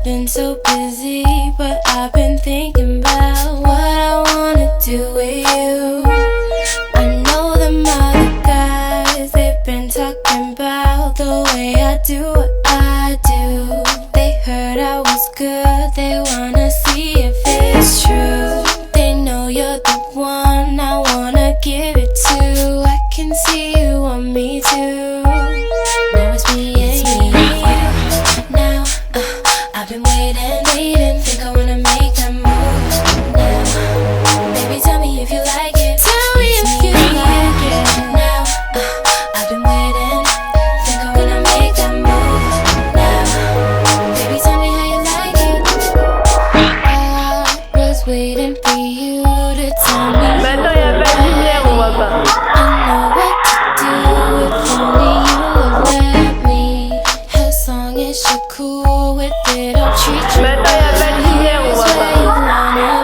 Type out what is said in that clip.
been so busy, but I've been thinking about what I wanna do with you. I know them other guys, they've been talking about the way I do what I do. They heard I was good, they wanna see if it's true. They know you're the one I wanna give it to. I can see you want me too. Now it's me and you. Now I've been waiting, think I wanna make that move now. Baby, tell me if you like it. Tell me if you like it. Now I've been waiting, think I wanna make that move now. Baby, tell me how you like it. I was waiting for you to tell me. Maintenant, il y a pas de lumière, on voit pas. I know what to do if only you would let me. As long as you're cool with it, I'll treat you Maintenant, il y a pas de lumière, on voit right. pas. Where you wanna